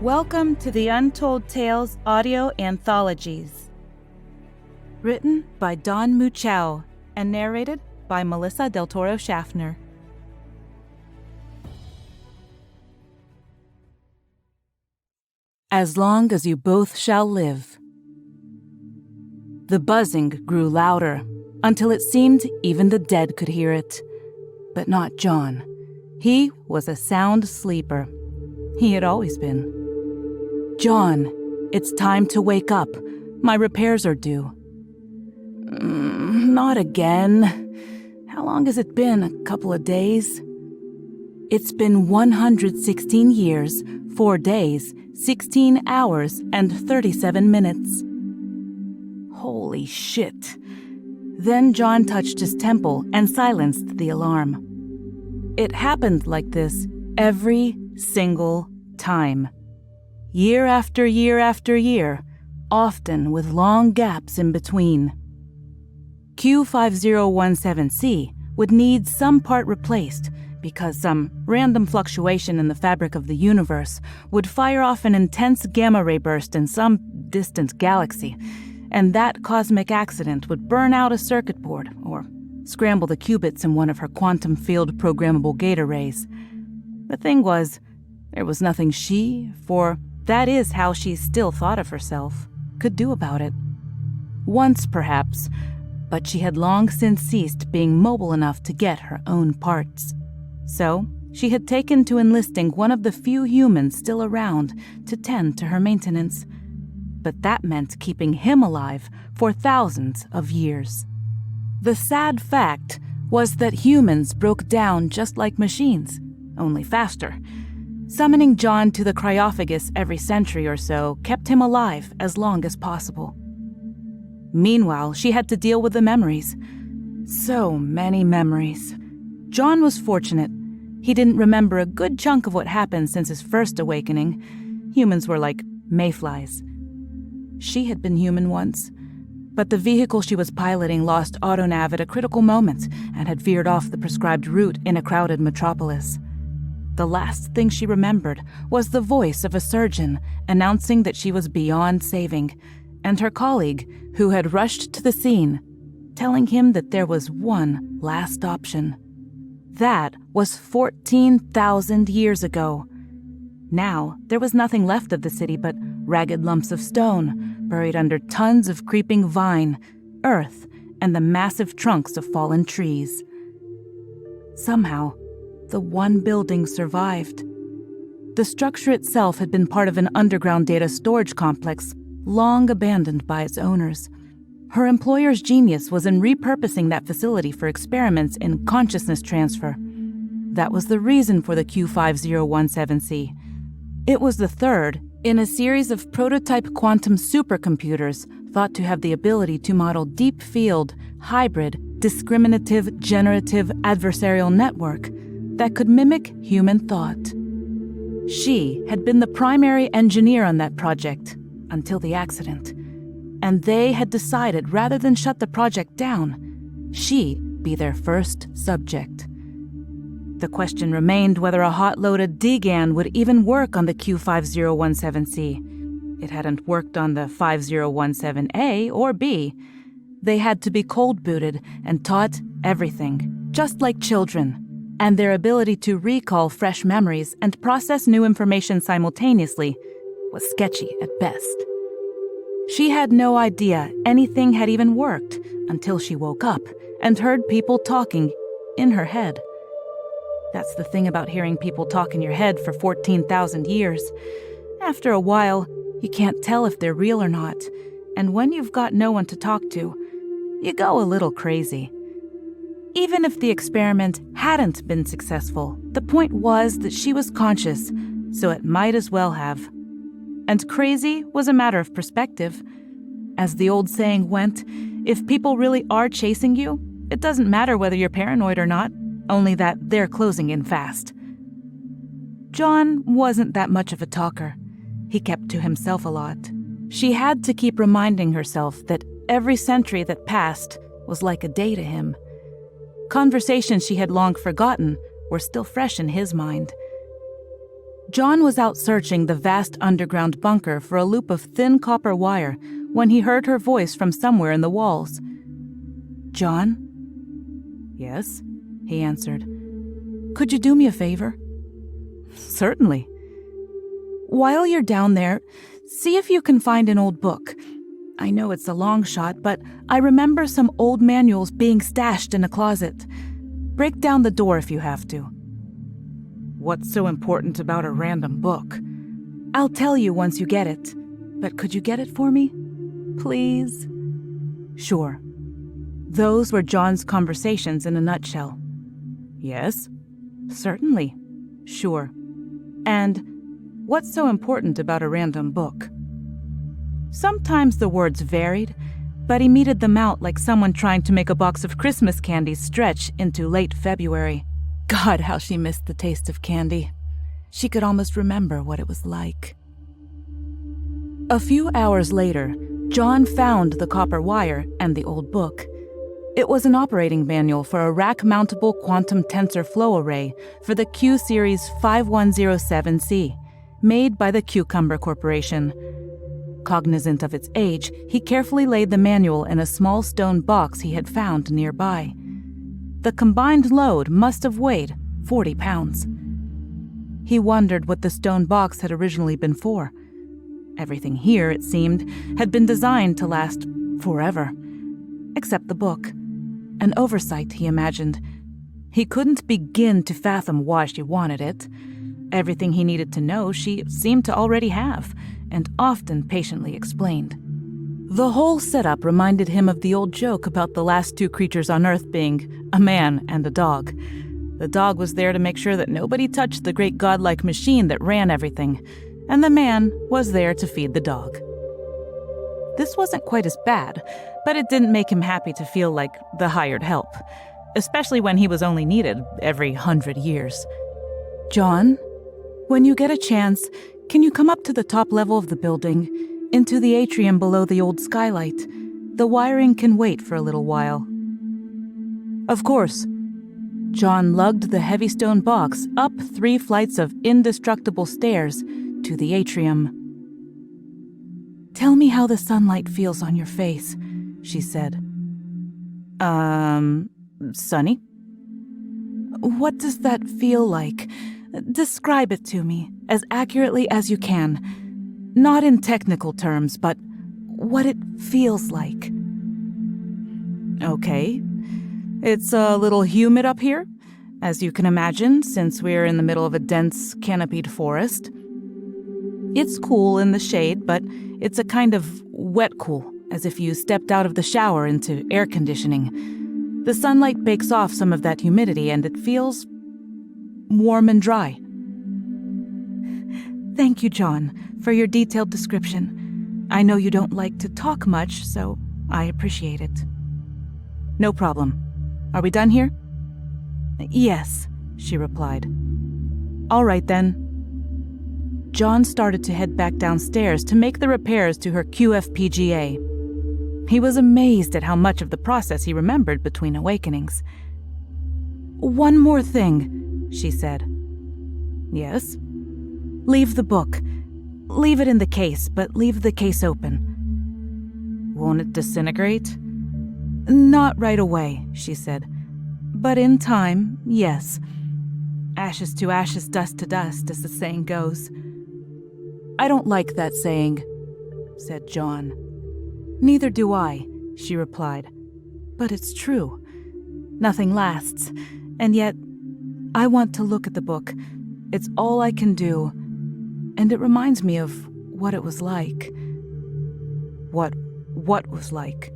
Welcome to the Untold Tales Audio Anthologies. Written by Don Muchow and narrated by Melissa Del Toro Schaffner. As long as you both shall live. The buzzing grew louder until it seemed even the dead could hear it. But not John. He was a sound sleeper. He had always been. John, it's time to wake up. My repairs are due. Not again. How long has it been? A couple of days? It's been 116 years, 4 days, 16 hours, and 37 minutes. Holy shit. Then John touched his temple and silenced the alarm. It happened like this every single time. Year after year after year, often with long gaps in between. Q5017C would need some part replaced because some random fluctuation in the fabric of the universe would fire off an intense gamma ray burst in some distant galaxy, and that cosmic accident would burn out a circuit board or scramble the qubits in one of her quantum field programmable gate arrays. The thing was, there was nothing she, for that is how she still thought of herself, could do about it. Once, perhaps, but she had long since ceased being mobile enough to get her own parts. So, she had taken to enlisting one of the few humans still around to tend to her maintenance. But that meant keeping him alive for thousands of years. The sad fact was that humans broke down just like machines, only faster. Summoning John to the cryophagus every century or so kept him alive as long as possible. Meanwhile, she had to deal with the memories. So many memories. John was fortunate. He didn't remember a good chunk of what happened since his first awakening. Humans were like mayflies. She had been human once, but the vehicle she was piloting lost autonav at a critical moment and had veered off the prescribed route in a crowded metropolis. The last thing she remembered was the voice of a surgeon announcing that she was beyond saving, and her colleague, who had rushed to the scene, telling him that there was one last option. That was 14,000 years ago. Now, there was nothing left of the city but ragged lumps of stone, buried under tons of creeping vine, earth, and the massive trunks of fallen trees. Somehow, the one building survived. The structure itself had been part of an underground data storage complex, long abandoned by its owners. Her employer's genius was in repurposing that facility for experiments in consciousness transfer. That was the reason for the Q5017C. It was the third in a series of prototype quantum supercomputers thought to have the ability to model deep field, hybrid, discriminative, generative adversarial network that could mimic human thought. She had been the primary engineer on that project until the accident, and they had decided rather than shut the project down, she'd be their first subject. The question remained whether a hot-loaded DGAN would even work on the Q5017C. It hadn't worked on the 5017A or B. They had to be cold-booted and taught everything, just like children, and their ability to recall fresh memories and process new information simultaneously was sketchy at best. She had no idea anything had even worked until she woke up and heard people talking in her head. That's the thing about hearing people talk in your head for 14,000 years. After a while, you can't tell if they're real or not, and when you've got no one to talk to, you go a little crazy. Even if the experiment hadn't been successful, the point was that she was conscious, so it might as well have. And crazy was a matter of perspective. As the old saying went, if people really are chasing you, it doesn't matter whether you're paranoid or not, only that they're closing in fast. John wasn't that much of a talker. He kept to himself a lot. She had to keep reminding herself that every century that passed was like a day to him. Conversations she had long forgotten were still fresh in his mind. John was out searching the vast underground bunker for a loop of thin copper wire when he heard her voice from somewhere in the walls. "John?" "Yes," he answered. "Could you do me a favor?" "Certainly." "While you're down there, see if you can find an old book. I know it's a long shot, but I remember some old manuals being stashed in a closet. Break down the door if you have to." "What's so important about a random book?" "I'll tell you once you get it. But could you get it for me? Please?" "Sure." Those were John's conversations in a nutshell. "Yes?" "Certainly. Sure. And what's so important about a random book?" Sometimes the words varied, but he meted them out like someone trying to make a box of Christmas candy stretch into late February. God, how she missed the taste of candy. She could almost remember what it was like. A few hours later, John found the copper wire and the old book. It was an operating manual for a rack-mountable quantum tensor flow array for the Q Series 5107C, made by the Cucumber Corporation. Cognizant of its age, he carefully laid the manual in a small stone box he had found nearby. The combined load must have weighed 40 pounds. He wondered what the stone box had originally been for. Everything here, it seemed, had been designed to last forever. Except the book. An oversight, he imagined. He couldn't begin to fathom why she wanted it. Everything he needed to know she seemed to already have, and often patiently explained. The whole setup reminded him of the old joke about the last two creatures on Earth being a man and a dog. The dog was there to make sure that nobody touched the great godlike machine that ran everything, and the man was there to feed the dog. This wasn't quite as bad, but it didn't make him happy to feel like the hired help, especially when he was only needed every 100 years. "John, when you get a chance, can you come up to the top level of the building, into the atrium below the old skylight? The wiring can wait for a little while." "Of course." John lugged the heavy stone box up 3 flights of indestructible stairs to the atrium. "Tell me how the sunlight feels on your face," she said. Sunny?" "What does that feel like? Describe it to me, as accurately as you can. Not in technical terms, but what it feels like." "Okay. It's a little humid up here, as you can imagine, since we're in the middle of a dense, canopied forest. It's cool in the shade, but it's a kind of wet cool, as if you stepped out of the shower into air conditioning. The sunlight bakes off some of that humidity, and it feels warm and dry." "Thank you, John, for your detailed description. I know you don't like to talk much, so I appreciate it." "No problem. Are we done here?" "Yes," she replied. "All right, then." John started to head back downstairs to make the repairs to her QFPGA. He was amazed at how much of the process he remembered between awakenings. "One more thing," she said. "Yes?" "Leave the book. Leave it in the case, but leave the case open." "Won't it disintegrate?" "Not right away," she said. "But in time, yes. Ashes to ashes, dust to dust, as the saying goes." "I don't like that saying," said John. "Neither do I," she replied. "But it's true. Nothing lasts, and yet I want to look at the book. It's all I can do, and it reminds me of what it was like." What was like?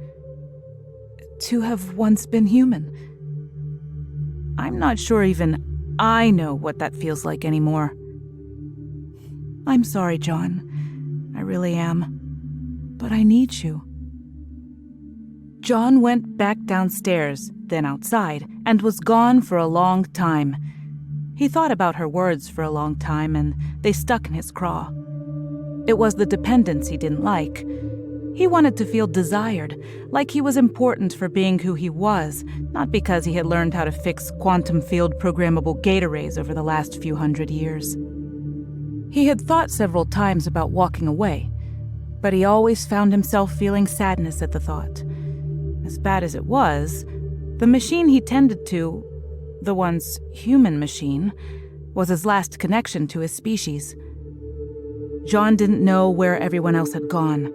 "To have once been human. I'm not sure even I know what that feels like anymore." "I'm sorry, John. I really am. But I need you." John went back downstairs, then outside, and was gone for a long time. He thought about her words for a long time, and they stuck in his craw. It was the dependence he didn't like. He wanted to feel desired, like he was important for being who he was, not because he had learned how to fix quantum field programmable gate arrays over the last few hundred years. He had thought several times about walking away, but he always found himself feeling sadness at the thought. As bad as it was, the machine he tended to, the once human machine, was his last connection to his species. John didn't know where everyone else had gone.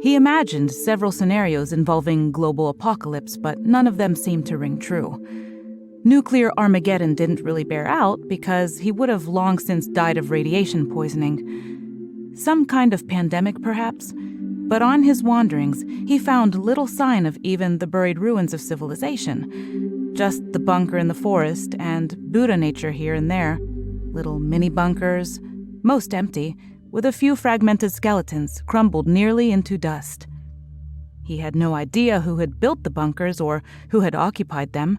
He imagined several scenarios involving global apocalypse, but none of them seemed to ring true. Nuclear Armageddon didn't really bear out because he would have long since died of radiation poisoning. Some kind of pandemic, perhaps? But on his wanderings, he found little sign of even the buried ruins of civilization. Just the bunker in the forest and Buddha nature here and there. Little mini bunkers, most empty, with a few fragmented skeletons crumbled nearly into dust. He had no idea who had built the bunkers or who had occupied them.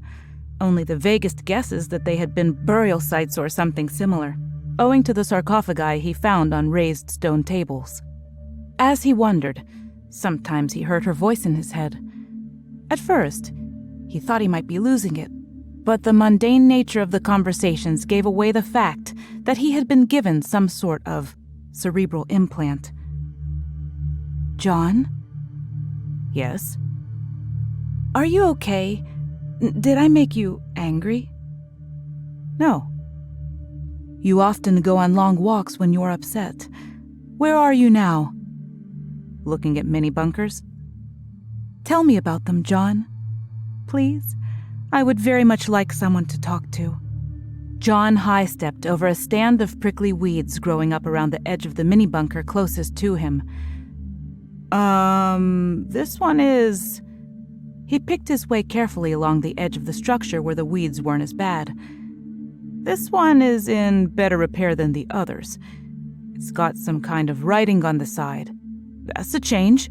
Only the vaguest guesses that they had been burial sites or something similar, owing to the sarcophagi he found on raised stone tables. As he wondered, sometimes he heard her voice in his head. At first, he thought he might be losing it, but the mundane nature of the conversations gave away the fact that he had been given some sort of cerebral implant. "John?" "Yes?" "Are you okay? Did I make you angry?" "No." "You often go on long walks when you're upset. Where are you now?" "Looking at mini bunkers." "Tell me about them, John. Please? I would very much like someone to talk to." John high-stepped over a stand of prickly weeds growing up around the edge of the mini bunker closest to him. This one is..." He picked his way carefully along the edge of the structure where the weeds weren't as bad. "This one is in better repair than the others. It's got some kind of writing on the side. That's a change."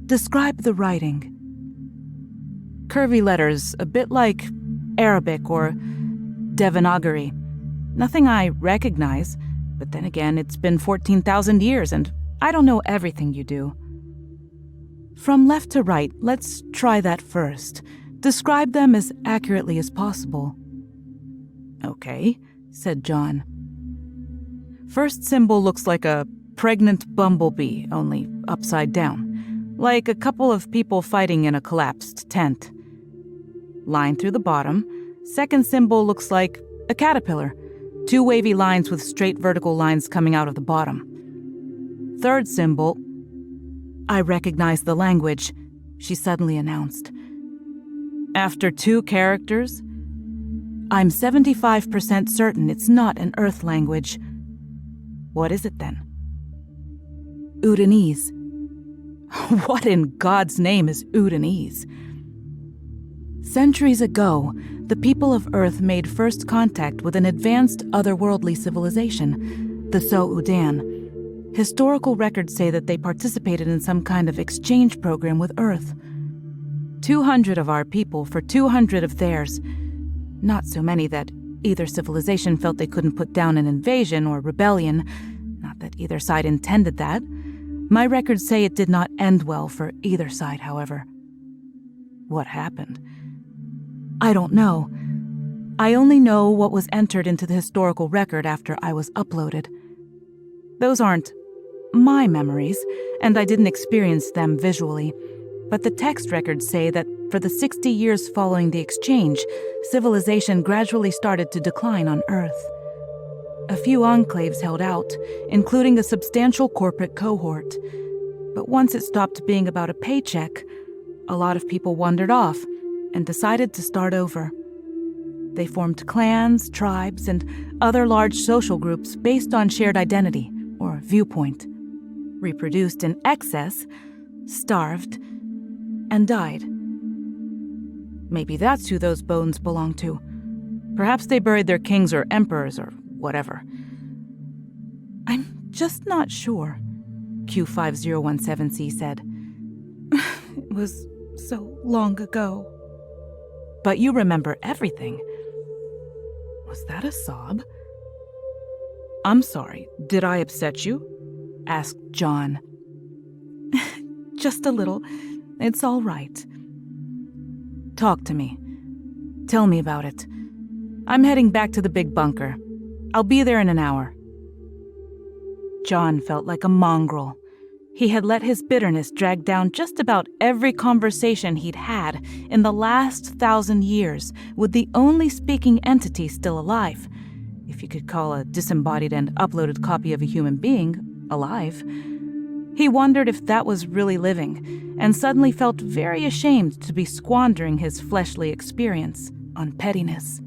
"Describe the writing." "Curvy letters, a bit like Arabic or Devanagari. Nothing I recognize, but then again, it's been 14,000 years and I don't know everything you do." "From left to right, let's try that first. Describe them as accurately as possible." "Okay," said John. "First symbol looks like a pregnant bumblebee, only upside down. Like a couple of people fighting in a collapsed tent. Line through the bottom. Second symbol looks like a caterpillar. Two wavy lines with straight vertical lines coming out of the bottom. Third symbol..." "I recognize the language," she suddenly announced. "After two characters?" "I'm 75% certain it's not an Earth language." "What is it then?" "Udanese." "What in God's name is Udanese?" "Centuries ago, the people of Earth made first contact with an advanced otherworldly civilization, the So-Udan. Historical records say that they participated in some kind of exchange program with Earth. 200 of our people for 200 of theirs. Not so many that either civilization felt they couldn't put down an invasion or rebellion. Not that either side intended that. My records say it did not end well for either side, however." "What happened?" "I don't know. I only know what was entered into the historical record after I was uploaded. Those aren't my memories, and I didn't experience them visually, but the text records say that for the 60 years following the exchange, civilization gradually started to decline on Earth. A few enclaves held out, including a substantial corporate cohort. But once it stopped being about a paycheck, a lot of people wandered off and decided to start over. They formed clans, tribes, and other large social groups based on shared identity or viewpoint, reproduced in excess, starved, and died. Maybe that's who those bones belong to. Perhaps they buried their kings or emperors or whatever. I'm just not sure, Q5017C said. It was so long ago. But you remember everything. Was that a sob? I'm sorry, did I upset you? Asked John. Just a little. It's all right. Talk to me. Tell me about it. I'm heading back to the big bunker. I'll be there in an hour. John felt like a mongrel. He had let his bitterness drag down just about every conversation he'd had in the last 1,000 years with the only speaking entity still alive, if you could call a disembodied and uploaded copy of a human being alive. He wondered if that was really living, and suddenly felt very ashamed to be squandering his fleshly experience on pettiness.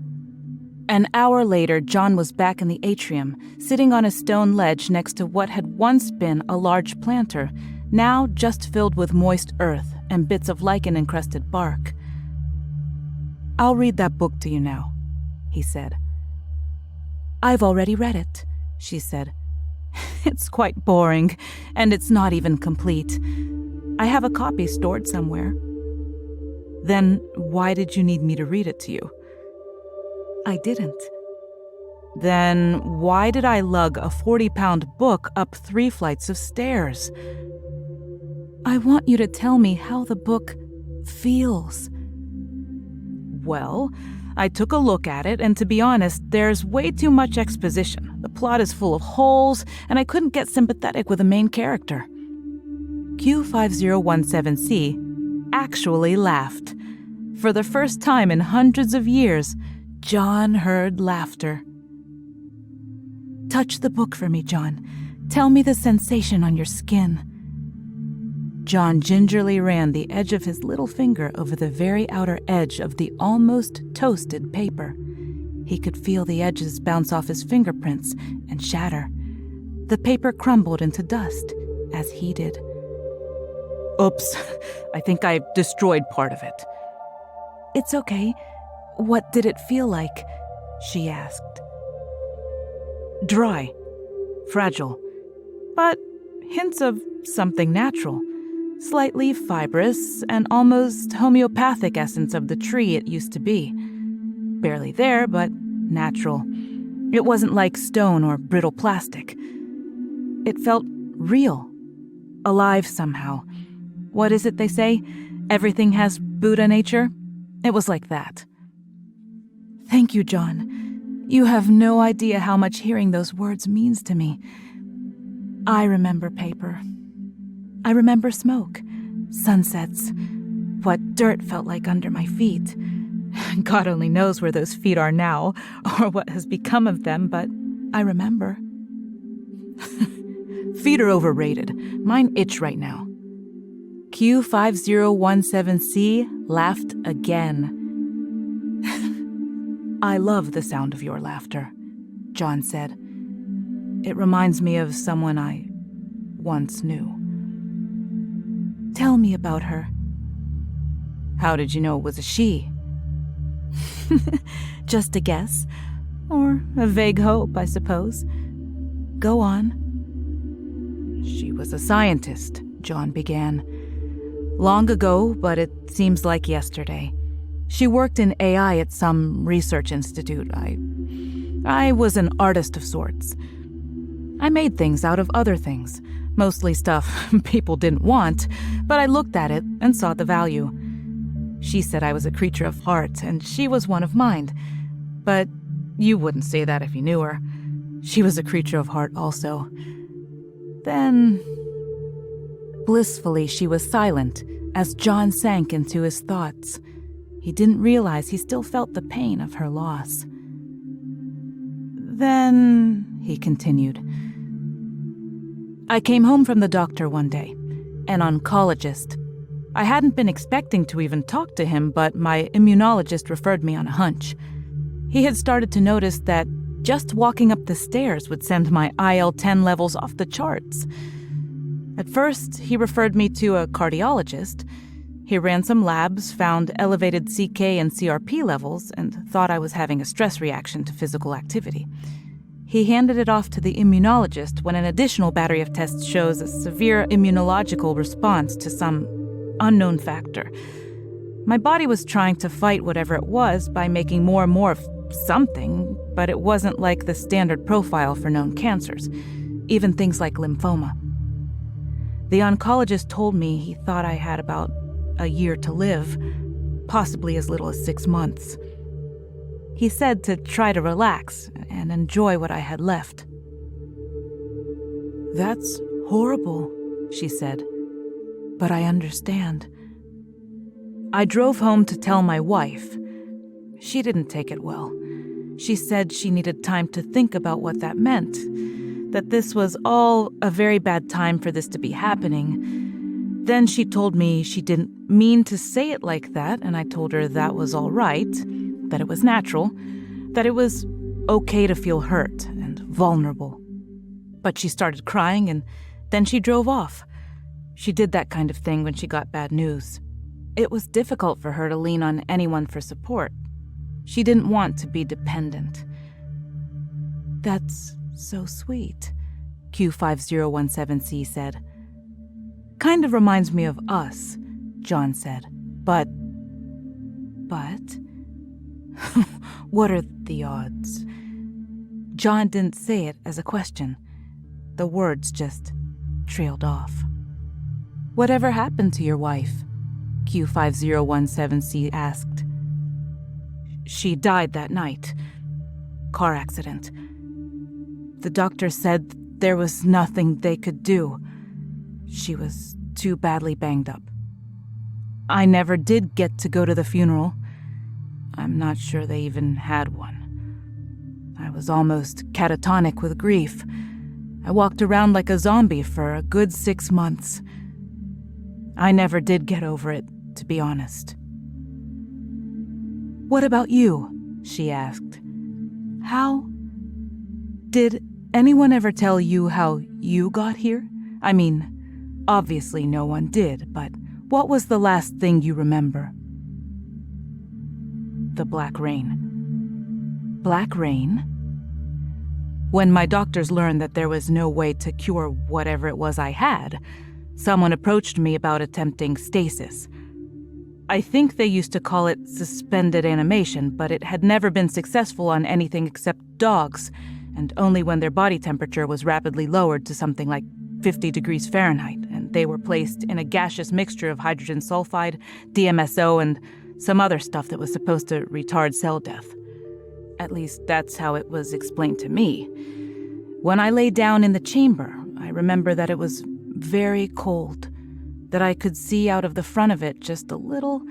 An hour later, John was back in the atrium, sitting on a stone ledge next to what had once been a large planter, now just filled with moist earth and bits of lichen-encrusted bark. "I'll read that book to you now," he said. "I've already read it," she said. "It's quite boring, and it's not even complete. I have a copy stored somewhere." "Then why did you need me to read it to you?" "I didn't." "Then why did I lug a 40-pound book up 3 flights of stairs?" "I want you to tell me how the book feels." "Well, I took a look at it, and to be honest, there's way too much exposition. The plot is full of holes, and I couldn't get sympathetic with the main character." Q5017C actually laughed. For the first time in hundreds of years, John heard laughter. "Touch the book for me, John. Tell me the sensation on your skin." John gingerly ran the edge of his little finger over the very outer edge of the almost toasted paper. He could feel the edges bounce off his fingerprints and shatter. The paper crumbled into dust, as he did. "Oops, I think I destroyed part of it." "It's okay. What did it feel like?" she asked. "Dry, fragile, but hints of something natural. Slightly fibrous, an almost homeopathic essence of the tree it used to be. Barely there, but natural. It wasn't like stone or brittle plastic. It felt real, alive somehow. What is it they say? Everything has Buddha nature? It was like that." "Thank you, John. You have no idea how much hearing those words means to me. I remember paper. I remember smoke, sunsets, what dirt felt like under my feet. God only knows where those feet are now, or what has become of them, but I remember." "Feet are overrated. Mine itch right now." Q5017C laughed again. "I love the sound of your laughter," John said. "It reminds me of someone I once knew." "Tell me about her." "How did you know it was a she?" "Just a guess. Or a vague hope, I suppose. Go on." "She was a scientist," John began. "Long ago, but it seems like yesterday. She worked in AI at some research institute. I was an artist of sorts. I made things out of other things, mostly stuff people didn't want, but I looked at it and saw the value. She said I was a creature of heart, and she was one of mind. But you wouldn't say that if you knew her. She was a creature of heart also. Then..." Blissfully, she was silent as John sank into his thoughts. He didn't realize he still felt the pain of her loss. "Then," he continued, "I came home from the doctor one day, an oncologist. I hadn't been expecting to even talk to him, but my immunologist referred me on a hunch. He had started to notice that just walking up the stairs would send my IL-10 levels off the charts. At first, he referred me to a cardiologist. He ran some labs, found elevated CK and CRP levels, and thought I was having a stress reaction to physical activity. He handed it off to the immunologist when an additional battery of tests shows a severe immunological response to some unknown factor. My body was trying to fight whatever it was by making more and more of something, but it wasn't like the standard profile for known cancers, even things like lymphoma. The oncologist told me he thought I had about a year to live, possibly as little as 6 months. He said to try to relax and enjoy what I had left. "That's horrible," she said. "But I understand." I drove home to tell my wife. She didn't take it well. She said she needed time to think about what that meant, that this was all a very bad time for this to be happening. Then she told me she didn't mean to say it like that, and I told her that was all right, that it was natural, that it was okay to feel hurt and vulnerable. But she started crying, and then she drove off. She did that kind of thing when she got bad news. It was difficult for her to lean on anyone for support. She didn't want to be dependent. "That's so sweet," Q5017C said. "Kind of reminds me of us," John said. But? What are the odds?" John didn't say it as a question. The words just trailed off. "Whatever happened to your wife?" Q5017C asked. "She died that night. Car accident. The doctor said there was nothing they could do. She was too badly banged up. I never did get to go to the funeral. I'm not sure they even had one. I was almost catatonic with grief. I walked around like a zombie for a good 6 months. I never did get over it, to be honest." "What about you?" she asked. "How? Did anyone ever tell you how you got here? I mean, obviously no one did, but what was the last thing you remember?" "The black rain." "Black rain?" "When my doctors learned that there was no way to cure whatever it was I had, someone approached me about attempting stasis. I think they used to call it suspended animation, but it had never been successful on anything except dogs, and only when their body temperature was rapidly lowered to something like 50 degrees Fahrenheit, and they were placed in a gaseous mixture of hydrogen sulfide, DMSO, and some other stuff that was supposed to retard cell death. At least that's how it was explained to me. When I lay down in the chamber, I remember that it was very cold, that I could see out of the front of it just a little,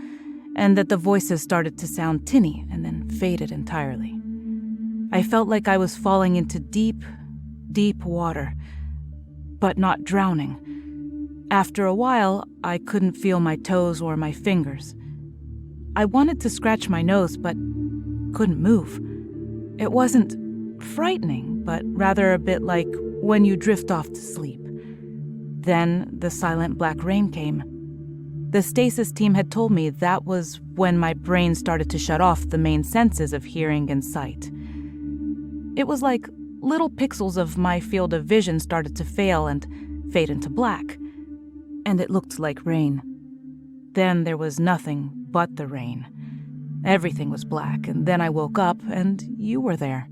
and that the voices started to sound tinny and then faded entirely. I felt like I was falling into deep, deep water, but not drowning. After a while, I couldn't feel my toes or my fingers. I wanted to scratch my nose, but couldn't move. It wasn't frightening, but rather a bit like when you drift off to sleep. Then the silent black rain came. The stasis team had told me that was when my brain started to shut off the main senses of hearing and sight. It was like little pixels of my field of vision started to fail and fade into black, and it looked like rain. Then there was nothing but the rain. Everything was black, and then I woke up, and you were there.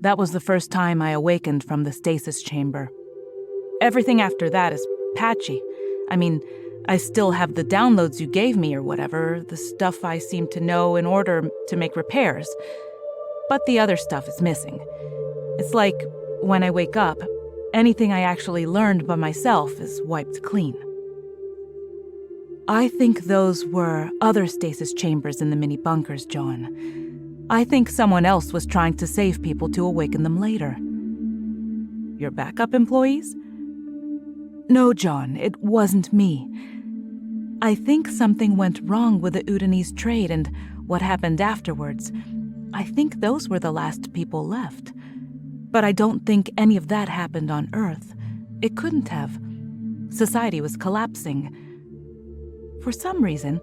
That was the first time I awakened from the stasis chamber. Everything after that is patchy. I mean, I still have the downloads you gave me or whatever, the stuff I seem to know in order to make repairs. But the other stuff is missing. It's like, when I wake up, anything I actually learned by myself is wiped clean. I think those were other stasis chambers in the mini bunkers, John. I think someone else was trying to save people to awaken them later. Your backup employees? No, John, it wasn't me. I think something went wrong with the Udanese trade and what happened afterwards. I think those were the last people left. But I don't think any of that happened on Earth. It couldn't have. Society was collapsing. For some reason,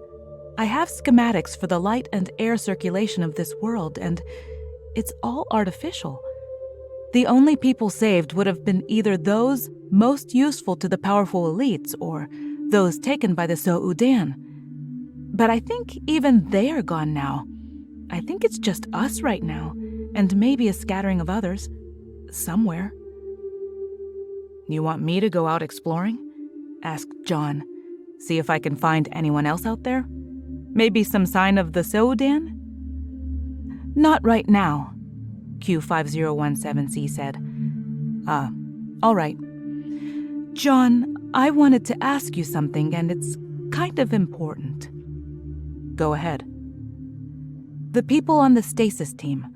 I have schematics for the light and air circulation of this world, and it's all artificial. The only people saved would have been either those most useful to the powerful elites or those taken by the So-Udan. But I think even they are gone now. I think it's just us right now, and maybe a scattering of others, somewhere. You want me to go out exploring? Asked John. See if I can find anyone else out there? Maybe some sign of the So-Udan? Not right now, Q5017C said. All right. John, I wanted to ask you something, and it's kind of important. Go ahead. The people on the stasis team,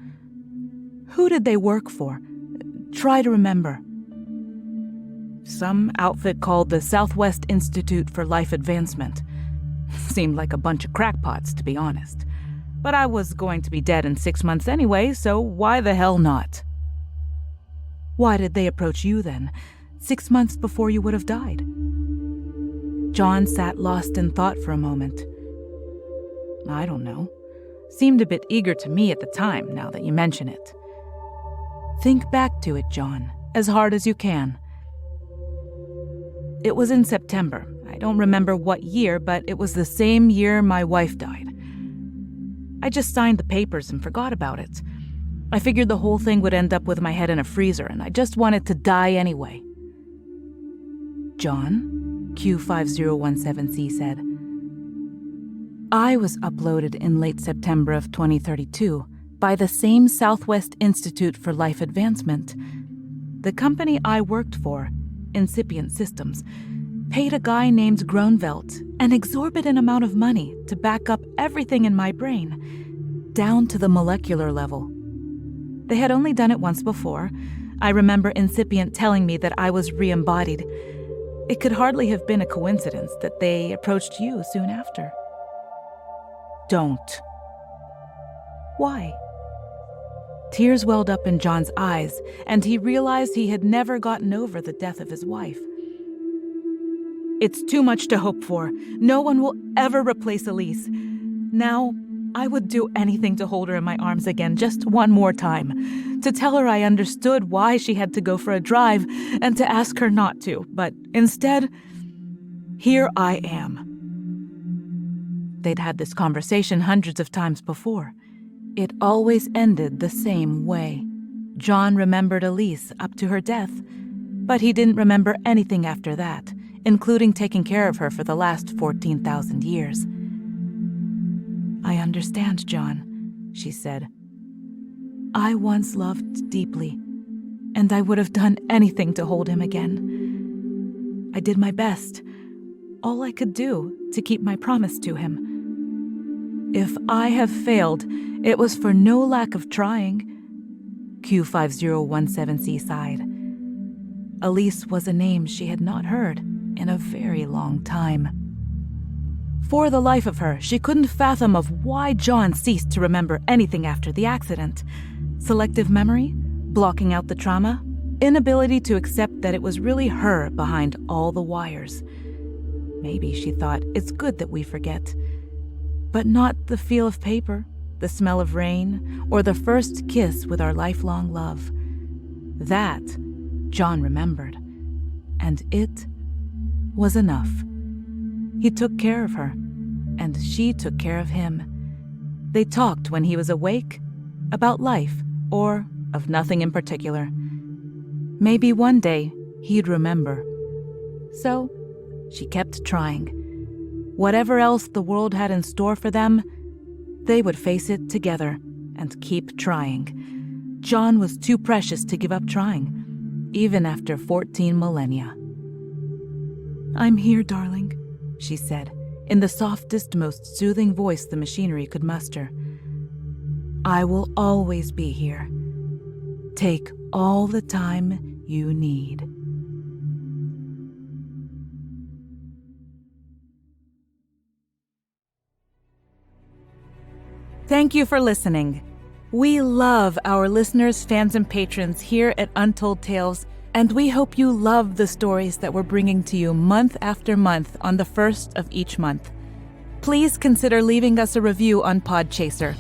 who did they work for? Try to remember. Some outfit called the Southwest Institute for Life Advancement. Seemed like a bunch of crackpots, to be honest. But I was going to be dead in 6 months anyway, so why the hell not? Why did they approach you then, 6 months before you would have died? John sat lost in thought for a moment. I don't know. Seemed a bit eager to me at the time, now that you mention it. Think back to it, John, as hard as you can. It was in September. I don't remember what year, but it was the same year my wife died. I just signed the papers and forgot about it. I figured the whole thing would end up with my head in a freezer, and I just wanted to die anyway. John, Q5017C said, I was uploaded in late September of 2032 by the same Southwest Institute for Life Advancement. The company I worked for, Incipient Systems, paid a guy named Gronvelt an exorbitant amount of money to back up everything in my brain, down to the molecular level. They had only done it once before. I remember Incipient telling me that I was re-embodied. It could hardly have been a coincidence that they approached you soon after. Don't. Why? Tears welled up in John's eyes, and he realized he had never gotten over the death of his wife. It's too much to hope for. No one will ever replace Elise. Now, I would do anything to hold her in my arms again just one more time, to tell her I understood why she had to go for a drive, and to ask her not to, but instead, here I am. They'd had this conversation hundreds of times before. It always ended the same way. John remembered Elise up to her death, but he didn't remember anything after that, including taking care of her for the last 14,000 years. I understand, John, she said. I once loved deeply, and I would have done anything to hold him again. I did my best, all I could do to keep my promise to him. If I have failed, it was for no lack of trying. Q5017C sighed. Elise was a name she had not heard in a very long time. For the life of her, she couldn't fathom of why John ceased to remember anything after the accident. Selective memory? Blocking out the trauma? Inability to accept that it was really her behind all the wires. Maybe, she thought, it's good that we forget. But not the feel of paper, the smell of rain, or the first kiss with our lifelong love. That John remembered, and it was enough. He took care of her, and she took care of him. They talked when he was awake, about life, or of nothing in particular. Maybe one day he'd remember. So she kept trying. Whatever else the world had in store for them, they would face it together and keep trying. John was too precious to give up trying, even after 14 millennia. I'm here, darling, she said, in the softest, most soothing voice the machinery could muster. I will always be here. Take all the time you need. Thank you for listening. We love our listeners, fans, and patrons here at Untold Tales, and we hope you love the stories that we're bringing to you month after month on the first of each month. Please consider leaving us a review on Podchaser.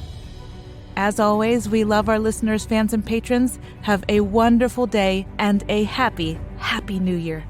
As always, we love our listeners, fans, and patrons. Have a wonderful day and a happy, happy New Year.